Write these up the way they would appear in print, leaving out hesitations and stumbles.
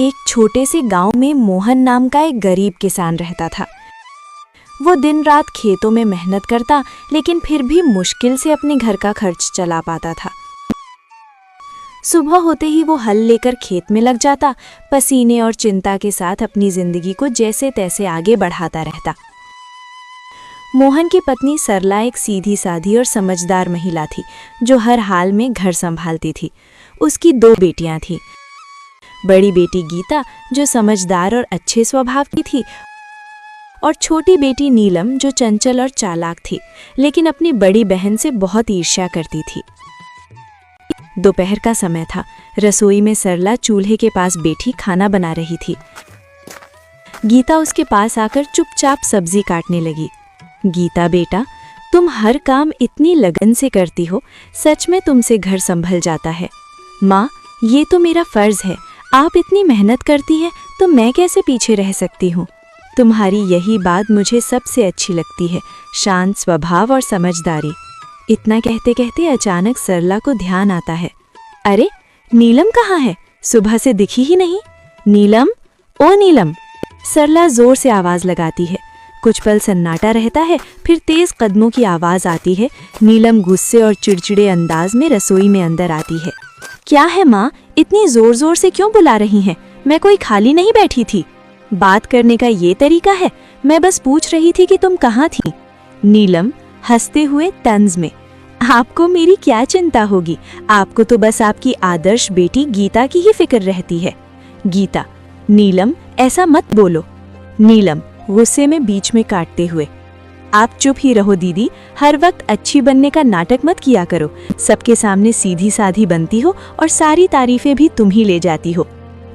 एक छोटे से गांव में मोहन नाम का एक गरीब किसान रहता था। वो दिन रात खेतों में मेहनत करता, लेकिन फिर भी मुश्किल से अपने घर का खर्च चला पाता था। सुबह होते ही वो हल लेकर खेत में लग जाता, पसीने और चिंता के साथ अपनी जिंदगी को जैसे तैसे आगे बढ़ाता रहता। मोहन की पत्नी सरला एक सीधी साधी और समझदार महिला थी, जो हर हाल में घर संभालती थी। उसकी 2 बेटियां थीं। बड़ी बेटी गीता, जो समझदार और अच्छे स्वभाव की थी, और छोटी बेटी नीलम, जो चंचल और चालाक थी, लेकिन अपनी बड़ी बहन से बहुत ईर्ष्या करती थी। दोपहर का समय था। रसोई में सरला चूल्हे के पास बैठी खाना बना रही थी। गीता उसके पास आकर चुपचाप सब्जी काटने लगी। गीता बेटा, तुम हर काम इतनी लगन से करती हो, सच में तुमसे घर संभल जाता है। माँ, ये तो मेरा फर्ज है। आप इतनी मेहनत करती हैं तो मैं कैसे पीछे रह सकती हूँ। तुम्हारी यही बात मुझे सबसे अच्छी लगती है, शांत स्वभाव और समझदारी। इतना कहते कहते अचानक सरला को ध्यान आता है। अरे, नीलम कहाँ है? सुबह से दिखी ही नहीं। नीलम, ओ नीलम! सरला जोर से आवाज लगाती है। कुछ पल सन्नाटा रहता है, फिर तेज कदमों की आवाज आती है। नीलम गुस्से और चिड़चिड़े अंदाज में रसोई में अंदर आती है। क्या है माँ, इतनी जोर जोर से क्यों बुला रही हैं? मैं कोई खाली नहीं बैठी थी। बात करने का ये तरीका है? मैं बस पूछ रही थी कि तुम कहाँ थी। नीलम हंसते हुए तंज में, आपको मेरी क्या चिंता होगी? आपको तो बस आपकी आदर्श बेटी गीता की ही फिक्र रहती है। गीता, नीलम ऐसा मत बोलो। नीलम गुस्से में बीच में काटते हुए, आप चुप ही रहो दीदी, हर वक्त अच्छी बनने का नाटक मत किया करो। सबके सामने सीधी साधी बनती हो और सारी तारीफें भी तुम ही ले जाती हो।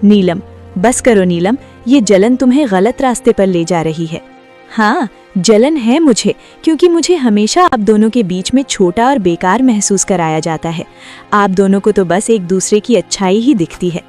नीलम, बस करो नीलम, ये जलन तुम्हें गलत रास्ते पर ले जा रही है। हाँ, जलन है मुझे, क्योंकि मुझे हमेशा आप दोनों के बीच में छोटा और बेकार महसूस कराया जाता है। आप दोनों को तो बस एक दूसरे की अच्छाई ही दिखती है।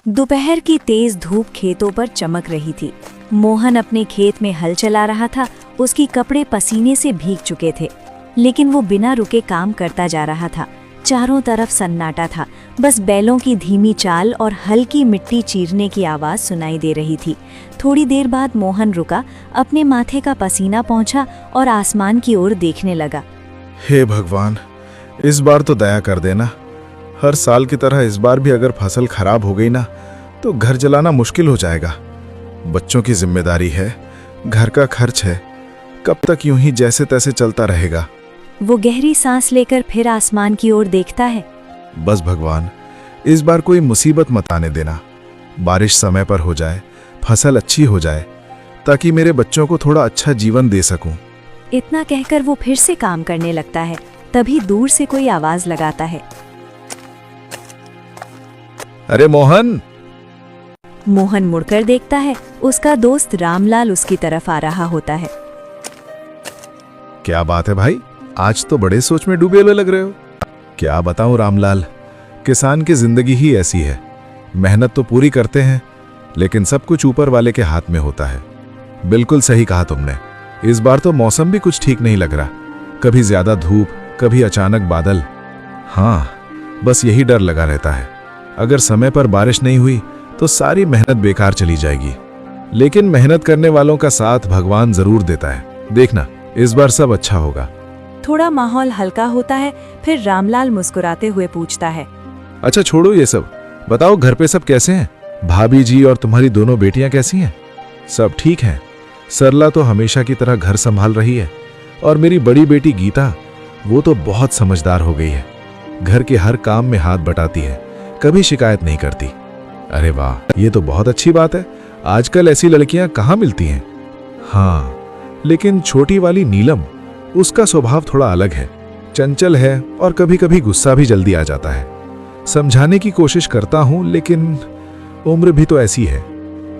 दोपहर की तेज धूप खेतों पर चमक रही थी। मोहन अपने खेत में हल चला रहा था। उसकी कपड़े पसीने से भीग चुके थे, लेकिन वो बिना रुके काम करता जा रहा था। चारों तरफ सन्नाटा था, बस बैलों की धीमी चाल और हल्की मिट्टी चीरने की आवाज सुनाई दे रही थी। थोड़ी देर बाद मोहन रुका, अपने माथे का पसीना पोंछा और आसमान की ओर देखने लगा। हे भगवान, इस बार तो दया कर देना। हर साल की तरह इस बार भी अगर फसल खराब हो गई ना, तो घर चलाना मुश्किल हो जाएगा। बच्चों की जिम्मेदारी है, घर का खर्च है। कब तक यूं ही जैसे तैसे चलता रहेगा? वो गहरी सांस लेकर फिर आसमान की ओर देखता है। बस भगवान, इस बार कोई मुसीबत मत आने देना। बारिश समय पर हो जाए, फसल अच्छी हो जाए, ताकि मेरे बच्चों को थोड़ा अच्छा जीवन दे सकूं। इतना कहकर वो फिर से काम करने लगता है। तभी दूर से कोई आवाज लगाता है। अरे मोहन! मोहन मुड़कर देखता है। उसका दोस्त रामलाल उसकी तरफ आ रहा होता है। क्या बात है भाई, आज तो बड़े सोच में डूबे हुए लग रहे हो। क्या बताऊं रामलाल, किसान की जिंदगी ही ऐसी है। मेहनत तो पूरी करते हैं, लेकिन सब कुछ ऊपर वाले के हाथ में होता है। बिल्कुल सही कहा तुमने। इस बार तो मौसम भी कुछ ठीक नहीं लग रहा। कभी ज्यादा धूप, कभी अचानक बादल। हाँ, बस यही डर लगा रहता है। अगर समय पर बारिश नहीं हुई तो सारी मेहनत बेकार चली जाएगी। लेकिन मेहनत करने वालों का साथ भगवान जरूर देता है। देखना, इस बार सब अच्छा होगा। थोड़ा माहौल हल्का होता है, फिर रामलाल मुस्कुराते हुए पूछता है। अच्छा छोड़ो ये सब, बताओ घर पे सब कैसे हैं? भाभी जी और तुम्हारी दोनों बेटियां कैसी हैं? सब ठीक हैं। सरला तो हमेशा की तरह घर संभाल रही है, और मेरी बड़ी बेटी गीता, वो तो बहुत समझदार हो गई है। घर के हर काम में हाथ बटाती है, कभी शिकायत नहीं करती। अरे वाह, ये तो बहुत अच्छी बात है। आजकल ऐसी लड़कियां कहाँ मिलती हैं? हाँ, लेकिन छोटी वाली नीलम, उसका स्वभाव थोड़ा अलग है। चंचल है और कभी कभी गुस्सा भी जल्दी आ जाता है। समझाने की कोशिश करता हूं, लेकिन उम्र भी तो ऐसी है।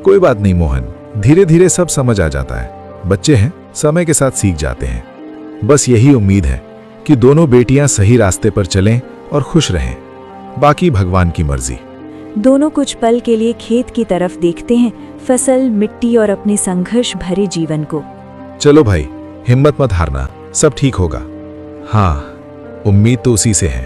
कोई बात नहीं मोहन, धीरे धीरे सब समझ आ जाता है। बच्चे हैं, समय के साथ सीख जाते हैं। बस यही उम्मीद है कि दोनों बेटियां सही रास्ते पर चलें और खुश रहें। बाकी भगवान की मर्जी। दोनों कुछ पल के लिए खेत की तरफ देखते हैं, फसल, मिट्टी और अपने संघर्ष भरे जीवन को। चलो भाई, हिम्मत मत हारना, सब ठीक होगा। हाँ, उम्मीद तो उसी से है।